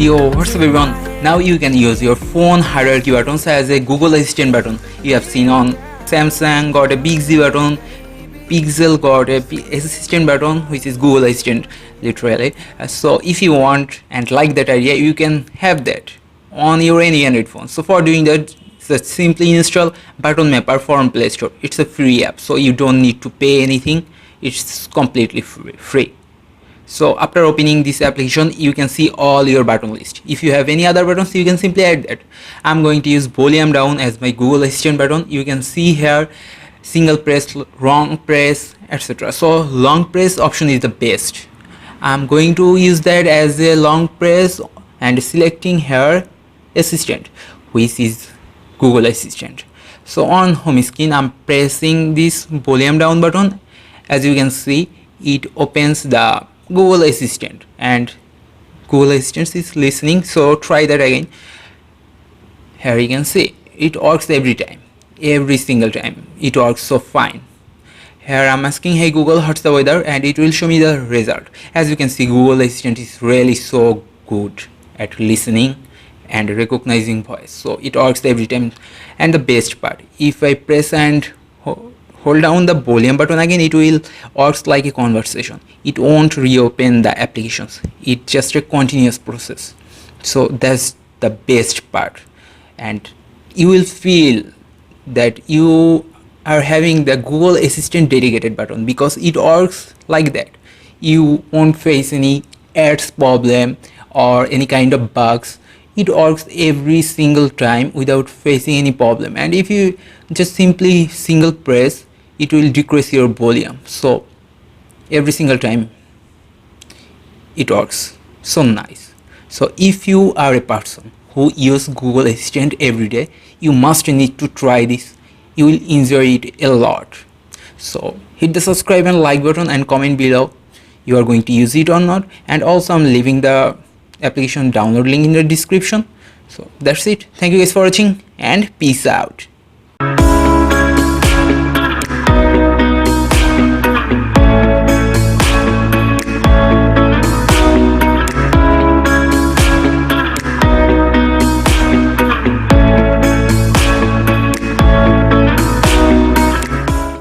Yo, what's up everyone? Now you can use your phone hierarchy buttons as a Google Assistant button. You have seen on Samsung got a bixby button, Pixel got a assistant button which is Google Assistant literally. So if you want and like that idea, you can have that on your any Android phone. So for doing that, just simply install Button Mapper from Play Store. It's a free app, so you don't need to pay anything. It's completely free. So after opening this application, you can see all your button list. If you have any other buttons, you can simply add that. I'm going to use volume down as my Google Assistant button. You can see here single press, long press, etc. So long press option is the best. I'm going to use that as a long press and selecting here assistant, which is Google Assistant. So on home screen, I'm pressing this volume down button. As you can see, it opens the Google Assistant and Google Assistant is listening. So try that again. Here you can see it works every time, every single time. It works so fine. Here I'm asking, hey Google, what's the weather, and it will show me the result. As you can see, Google Assistant is really so good at listening and recognizing voice, so it works every time. And the best part, if I press and hold down the volume button again, it will works like a conversation. It won't reopen the applications. It's just a continuous process. So that's the best part, and you will feel that you are having the Google Assistant dedicated button because it works like that. You won't face any ads problem or any kind of bugs. It works every single time without facing any problem. And if you just simply single press, it will decrease your volume. So every single time it works so nice. So if you are a person who use Google Assistant every day, you must need to try this. You will enjoy it a lot. So hit the subscribe and like button and comment below you are going to use it or not. And also I'm leaving the application download link in the description. So that's it. Thank you guys for watching and peace out.